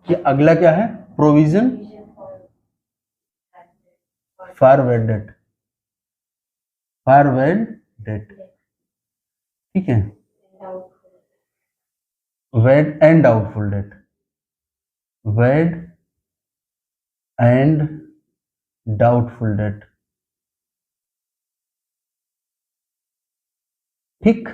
कि अगला क्या है, provision for bad debt, for bad debt, ठीक है, bad and doubtful date, bad and doubtful debt, ठीक।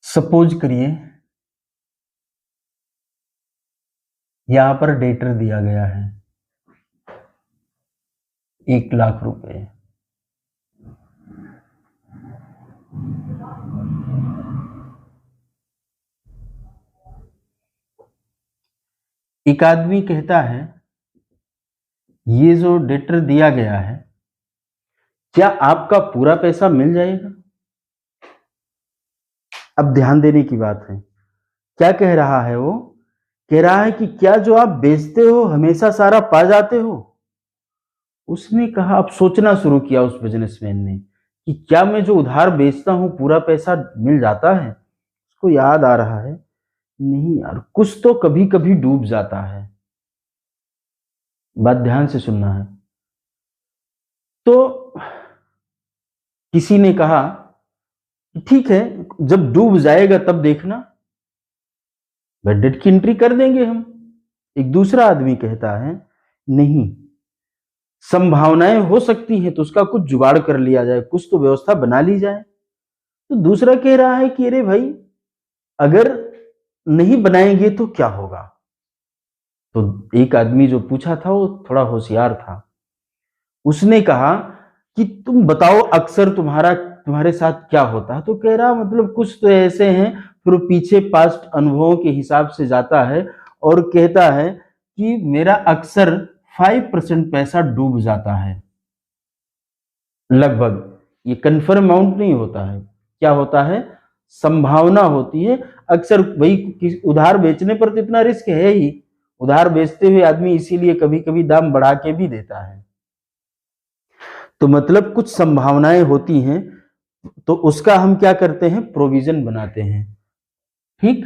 सपोज करिए यहां पर डेटर दिया गया है 1,00,000 रुपए, एक आदमी कहता है ये जो डेटर दिया गया है क्या आपका पूरा पैसा मिल जाएगा। अब ध्यान देने की बात है, क्या कह रहा है वो, कह रहा है कि क्या जो आप बेचते हो हमेशा सारा पा जाते हो। उसने कहा, अब सोचना शुरू किया उस बिजनेसमैन ने कि क्या मैं जो उधार बेचता हूं पूरा पैसा मिल जाता है। उसको याद आ रहा है, नहीं यार, कुछ तो कभी कभी डूब जाता है। बात ध्यान से सुनना है। तो किसी ने कहा ठीक है, जब डूब जाएगा तब देखना, बैड डेट की एंट्री कर देंगे हम। एक दूसरा आदमी कहता है नहीं, संभावनाएं हो सकती हैं तो उसका कुछ जुगाड़ कर लिया जाए, कुछ तो व्यवस्था बना ली जाए। तो दूसरा कह रहा है कि अरे भाई, अगर नहीं बनाएंगे तो क्या होगा। तो एक आदमी जो पूछा था वो थोड़ा होशियार था, उसने कहा कि तुम बताओ अक्सर तुम्हारे साथ क्या होता है। तो कह रहा मतलब कुछ तो ऐसे हैं, फिर पीछे पास्ट अनुभवों के हिसाब से जाता है और कहता है कि मेरा अक्सर 5% पैसा डूब जाता है लगभग। ये कंफर्म अमाउंट नहीं होता है, क्या होता है, संभावना होती है। अक्सर भाई उधार बेचने पर तो इतना रिस्क है ही, उधार बेचते हुए आदमी इसीलिए कभी कभी दाम बढ़ा के भी देता है। तो मतलब कुछ संभावनाएं होती हैं तो उसका हम क्या करते हैं, प्रोविजन बनाते हैं, ठीक।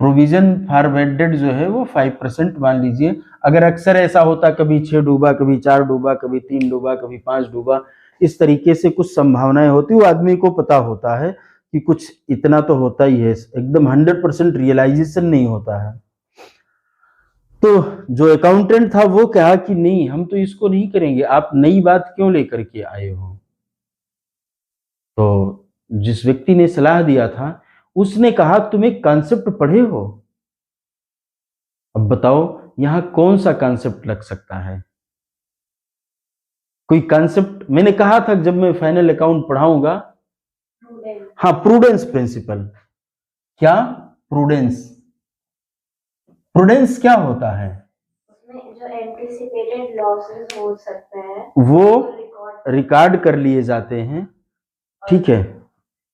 प्रोविजन फॉर बैड डेट जो है वो 5% मान लीजिए। अगर अक्सर ऐसा होता, कभी 6 डूबा, कभी 4 डूबा, कभी 3 डूबा, कभी 5 डूबा, इस तरीके से कुछ संभावनाएं होती, वो आदमी को पता होता है कि कुछ इतना तो होता ही है, एकदम 100% रियलाइजेशन नहीं होता है। तो जो अकाउंटेंट था वो कहा कि नहीं, हम तो इसको नहीं करेंगे, आप नई बात क्यों लेकर के आए हो। तो जिस व्यक्ति ने सलाह दिया था उसने कहा तुम एक कॉन्सेप्ट पढ़े हो। अब बताओ यहां कौन सा कॉन्सेप्ट लग सकता है, कोई कॉन्सेप्ट। मैंने कहा था जब मैं फाइनल अकाउंट पढ़ाऊंगा, हाँ, प्रूडेंस प्रिंसिपल। क्या प्रूडेंस, प्रूडेंस क्या होता है, जो एंटिसिपेटेड लॉसेस हो सकते हैं वो रिकॉर्ड कर लिए जाते हैं, ठीक है,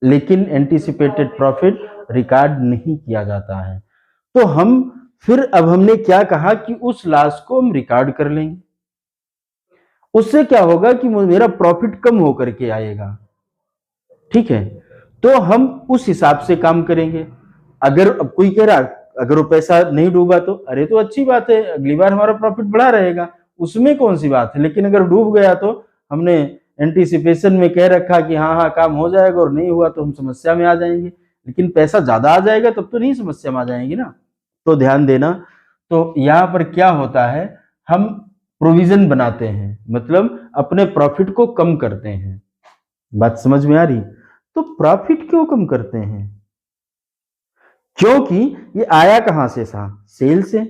लेकिन एंटिसिपेटेड प्रॉफिट रिकॉर्ड नहीं किया जाता है। तो हम फिर अब हमने क्या कहा कि उस लॉस को हम रिकॉर्ड कर लेंगे, उससे क्या होगा कि मेरा प्रॉफिट कम होकर के आएगा, ठीक है। तो हम उस हिसाब से काम करेंगे। अगर अब कोई कह रहा अगर वो पैसा नहीं डूबा तो अरे तो अच्छी बात है, अगली बार हमारा प्रॉफिट बढ़ा रहेगा, उसमें कौन सी बात है। लेकिन अगर डूब गया तो हमने एंटीसिपेशन में कह रखा कि हाँ हाँ काम हो जाएगा, और नहीं हुआ तो हम समस्या में आ जाएंगे। लेकिन पैसा ज्यादा आ जाएगा तब तो नहीं समस्या में आ जाएंगे ना। तो ध्यान देना, तो यहाँ पर क्या होता है, हम प्रोविजन बनाते हैं, मतलब अपने प्रॉफिट को कम करते हैं। बात समझ में आ रही। तो प्रॉफिट क्यों कम करते हैं, क्योंकि ये आया कहां से था, सेल से।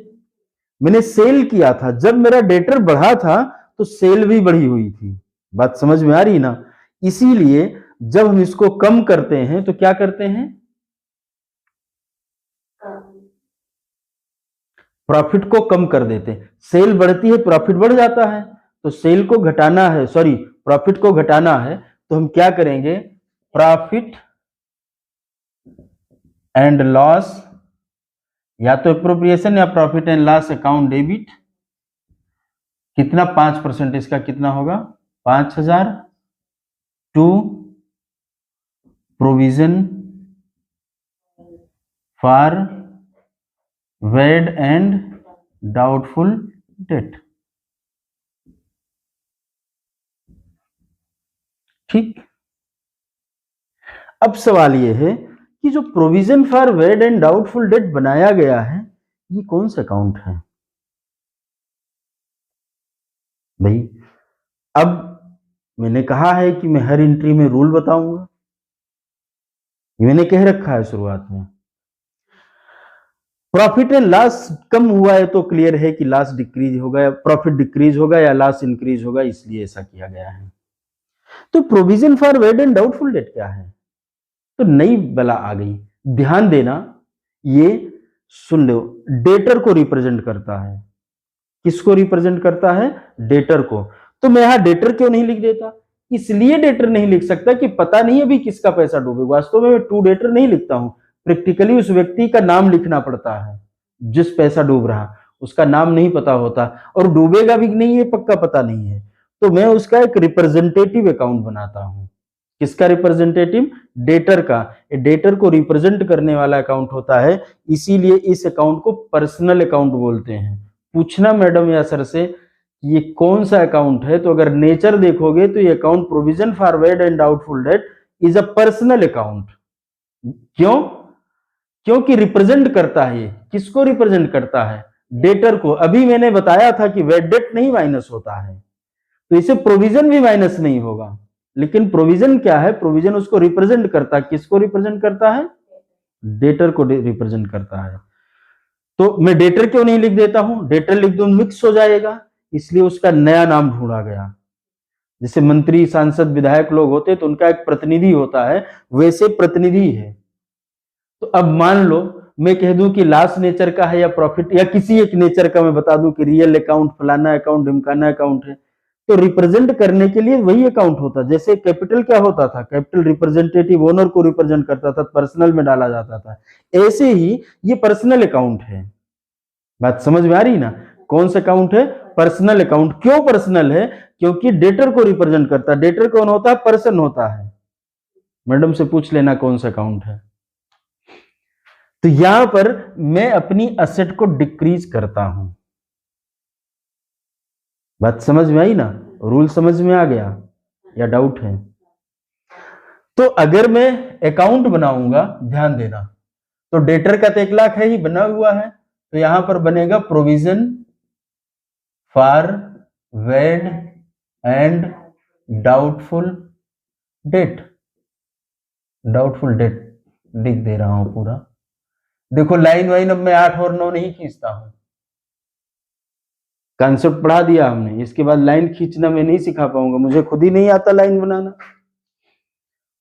मैंने सेल किया था, जब मेरा डेटर बढ़ा था तो सेल भी बढ़ी हुई थी। बात समझ में आ रही ना। इसीलिए जब हम इसको कम करते हैं तो क्या करते हैं, प्रॉफिट को कम कर देते हैं। सेल बढ़ती है प्रॉफिट बढ़ जाता है, तो सेल को घटाना है, सॉरी प्रॉफिट को घटाना है, तो हम क्या करेंगे, प्रॉफिट एंड लॉस, या तो एप्रोप्रिएशन या profit and loss account debit, कितना 5% इसका कितना होगा 5,000 to provision for bad and doubtful debt. ठीक, अब सवाल यह है कि जो provision for bad and doubtful debt बनाया गया है ये कौन सा अकाउंट है भाई। अब मैंने कहा है कि मैं हर एंट्री में रूल बताऊंगा, ये मैंने कह रखा है शुरुआत में। प्रॉफिट एंड लॉस कम हुआ है तो क्लियर है कि लॉस डिक्रीज होगा या प्रॉफिट डिक्रीज होगा या लॉस इंक्रीज होगा, इसलिए ऐसा किया गया है। तो provision for bad and doubtful debt क्या है, तो नई बला आ गई। ध्यान देना, ये सुन लो, डेटर को रिप्रेजेंट करता है। किसको रिप्रेजेंट करता है? डेटर को। तो मैं यहां डेटर क्यों नहीं लिख देता? इसलिए डेटर नहीं लिख सकता कि पता नहीं अभी किसका पैसा डूबेगा। वास्तव में मैं टू डेटर नहीं लिखता हूं, प्रैक्टिकली उस व्यक्ति का नाम लिखना पड़ता है जिस पैसा डूब रहा, उसका नाम नहीं पता होता और डूबेगा भी नहीं ये पक्का पता नहीं है। तो मैं उसका एक रिप्रेजेंटेटिव अकाउंट बनाता हूं। किसका रिप्रेजेंटेटिव? डेटर का। डेटर को रिप्रेजेंट करने वाला अकाउंट होता है, इसीलिए इस अकाउंट को पर्सनल अकाउंट बोलते हैं। पूछना मैडम या सर से ये कौन सा अकाउंट है, तो अगर नेचर देखोगे तो ये account provision for bad and doubtful debt is a personal account. क्यों? क्योंकि रिप्रेजेंट करता है, किसको रिप्रेजेंट करता है? डेटर को। अभी मैंने बताया था कि वेड डेट नहीं माइनस होता है, तो इसे प्रोविजन भी माइनस नहीं होगा। लेकिन प्रोविजन क्या है? प्रोविजन उसको रिप्रेजेंट करता है। किसको रिप्रेजेंट करता है? डेटर को रिप्रेजेंट करता है। तो मैं डेटर क्यों नहीं लिख देता हूं? डेटर लिख दूं मिक्स हो जाएगा, इसलिए उसका नया नाम ढूंढा गया। जैसे मंत्री, सांसद, विधायक लोग होते तो उनका एक प्रतिनिधि होता है, वैसे प्रतिनिधि है। तो अब मान लो मैं कह दूं कि लॉस नेचर का है या प्रॉफिट या किसी एक नेचर का, मैं बता दूं कि रियल अकाउंट, फलाना अकाउंट, ढिमकाना अकाउंट है, तो रिप्रेजेंट करने के लिए वही अकाउंट होता। जैसे कैपिटल क्या होता था? कैपिटल रिप्रेजेंटेटिव ओनर को रिप्रेजेंट करता था, पर्सनल में डाला जाता था। ऐसे ही ये पर्सनल अकाउंट है। बात समझ में आ रही ना? कौन सा अकाउंट है? Personal account. क्यों पर्सनल है? क्योंकि डेटर को रिप्रेजेंट करता है। डेटर कौन होता है? पर्सन होता है। मैडम से पूछ लेना कौन सा अकाउंट है। तो यहां पर मैं अपनी असेट को डिक्रीज करता हूं। बात समझ में आई ना? रूल समझ में आ गया या डाउट है? तो अगर मैं अकाउंट बनाऊंगा, ध्यान देना, तो डेटर का तो 1 लाख है ही बना हुआ है, तो यहां पर बनेगा provision for bad and doubtful debt. Doubtful debt लिख दे रहा हूं पूरा। देखो लाइन वाइन अब मैं 8 और 9 नहीं खींचता हूं, कॉन्सेप्ट पढ़ा दिया हमने, इसके बाद लाइन खींचना मैं नहीं सिखा पाऊंगा, मुझे खुद ही नहीं आता लाइन बनाना।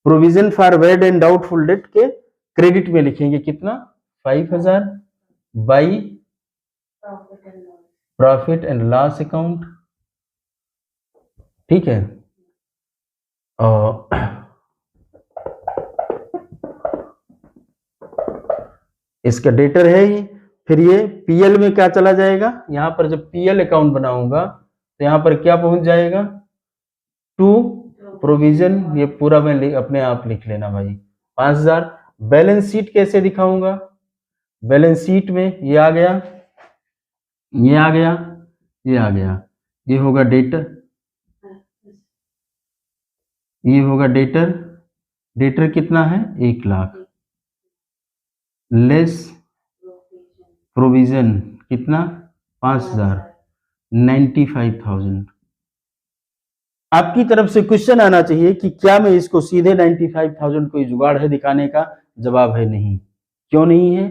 Provision for bad and doubtful debt के क्रेडिट में लिखेंगे कितना? 5,000 by profit and loss account. ठीक है, इसका डेटर है ही। फिर ये पीएल में क्या चला जाएगा? यहां पर जब पीएल अकाउंट बनाऊंगा तो यहां पर क्या पहुंच जाएगा? To provision. ये पूरा मैं अपने आप लिख लेना भाई, 5,000। बैलेंस शीट कैसे दिखाऊंगा? बैलेंस शीट में ये आ गया, ये आ गया, ये आ गया, ये होगा डेटर, ये होगा डेटर। डेटर कितना है? 1 लाख लेस प्रोविजन कितना? 5,000, 95,000। आपकी तरफ से क्वेश्चन आना चाहिए कि क्या मैं इसको सीधे 95,000 कोई जुगाड़ है दिखाने का? जवाब है नहीं। क्यों नहीं है?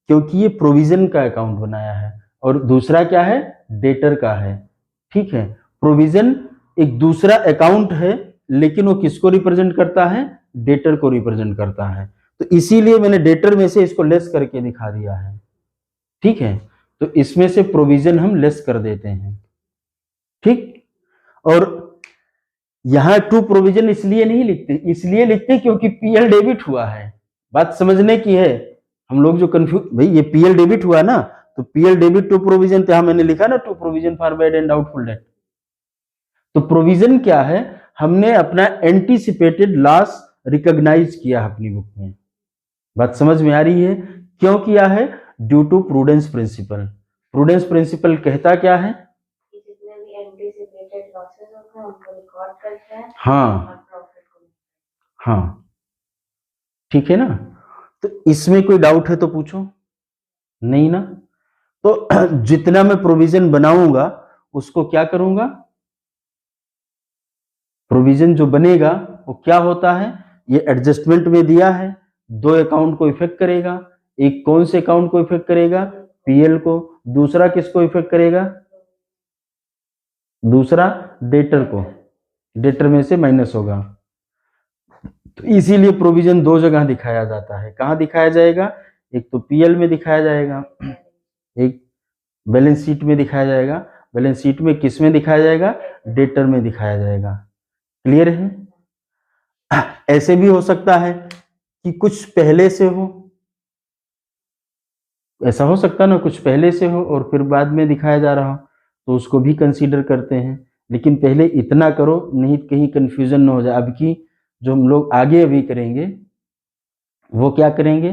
क्योंकि ये प्रोविजन का अकाउंट बनाया है और दूसरा क्या है? डेटर का है। ठीक है, प्रोविजन एक दूसरा अकाउंट है, लेकिन वो किसको रिप्रेजेंट करता है? डेटर को रिप्रेजेंट करता है। तो इसीलिए मैंने डेटर में से इसको लेस करके दिखा दिया है। ठीक है, तो इसमें से प्रोविजन हम लेस कर देते हैं। ठीक, और यहां टू प्रोविजन इसलिए नहीं लिखते, इसलिए लिखते क्योंकि पीएल डेबिट हुआ है। बात समझने की है। हम लोग जो कंफ्यूज, भाई ये पीएल डेबिट हुआ ना, तो पीएल डेबिट टू प्रोविजन, तो यहां मैंने लिखा ना to provision for bad and doubtful debt. तो प्रोविजन क्या है, हमने अपना एंटीसिपेटेड लॉस रिकॉग्नाइज किया अपनी बुक में। बात समझ में आ रही है? क्यों किया है? Due to prudence principle. Prudence principle कहता क्या है? कि जितने भी एंटीसिपेटेड लॉसेस होते हैं उनको रिकॉर्ड करते हैं हाँ और प्रॉफिट को। हाँ, ठीक है ना। तो इसमें कोई डाउट है तो पूछो, नहीं ना। तो जितना मैं प्रोविजन बनाऊंगा उसको क्या करूंगा, प्रोविजन जो बनेगा वो क्या होता है, ये एडजस्टमेंट में दिया है, दो अकाउंट को इफेक्ट करेगा। एक कौन से अकाउंट को इफेक्ट करेगा? पीएल को। दूसरा किसको इफेक्ट करेगा? दूसरा डेटर को, डेटर में से माइनस होगा। तो इसीलिए प्रोविजन दो जगह दिखाया जाता है। कहाँ दिखाया जाएगा? एक तो पीएल में दिखाया जाएगा, एक बैलेंस शीट में दिखाया जाएगा। बैलेंस शीट में किस में दिखाया जाएगा? डेटर में दिखाया जाएगा। क्लियर है? ऐसे भी हो सकता है कि कुछ पहले से हो, ऐसा हो सकता है ना, कुछ पहले से हो और फिर बाद में दिखाया जा रहा हो, तो उसको भी कंसीडर करते हैं। लेकिन पहले इतना करो, नहीं कहीं कंफ्यूजन ना हो जाए। अब की जो हम लोग आगे अभी करेंगे वो क्या करेंगे,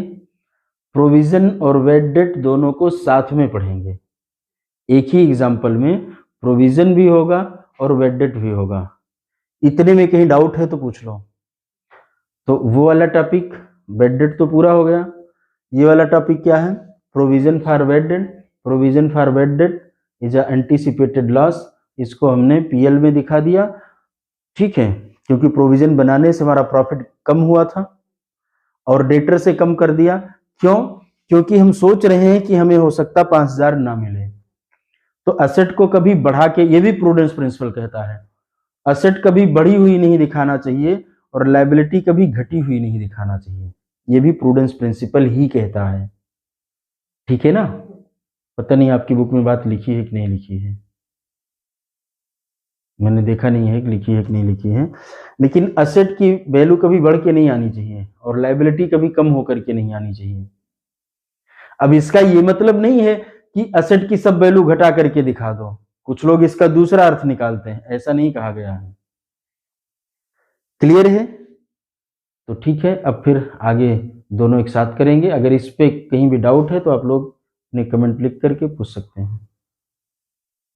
प्रोविजन और वेट डेट दोनों को साथ में पढ़ेंगे। एक ही एग्जाम्पल में प्रोविजन भी होगा और वेट डेट भी होगा। इतने में कहीं डाउट है तो पूछ लो। तो वो वाला टॉपिक वेट डेट तो पूरा हो गया। ये वाला टॉपिक क्या है? Provision for bad debt. Provision for bad debt is a anticipated loss. इसको हमने पीएल में दिखा दिया, ठीक है, क्योंकि प्रोविजन बनाने से हमारा प्रॉफिट कम हुआ था और डेटर से कम कर दिया। क्यों? क्योंकि हम सोच रहे हैं कि हमें हो सकता 5000 ना मिले। तो असेट को कभी बढ़ा के, ये भी प्रूडेंस प्रिंसिपल कहता है, असेट कभी बढ़ी हुई नहीं दिखाना चाहिए और लायबिलिटी कभी घटी हुई नहीं दिखाना चाहिए। ये भी प्रूडेंस प्रिंसिपल ही कहता है, ठीक है ना। पता नहीं आपकी बुक में बात लिखी है कि नहीं लिखी है, मैंने देखा नहीं है कि लिखी है कि नहीं लिखी है। लेकिन असेट की वैल्यू कभी बढ़ के नहीं आनी चाहिए और लायबिलिटी कभी कम होकर के नहीं आनी चाहिए। अब इसका ये मतलब नहीं है कि असेट की सब वैल्यू घटा करके दिखा दो, कुछ लोग इसका दूसरा अर्थ निकालते हैं, ऐसा नहीं कहा गया है। क्लियर है? तो ठीक है, अब फिर आगे दोनों एक साथ करेंगे। अगर इस पे कहीं भी डाउट है तो आप लोग अपने कमेंट लिख करके पूछ सकते हैं।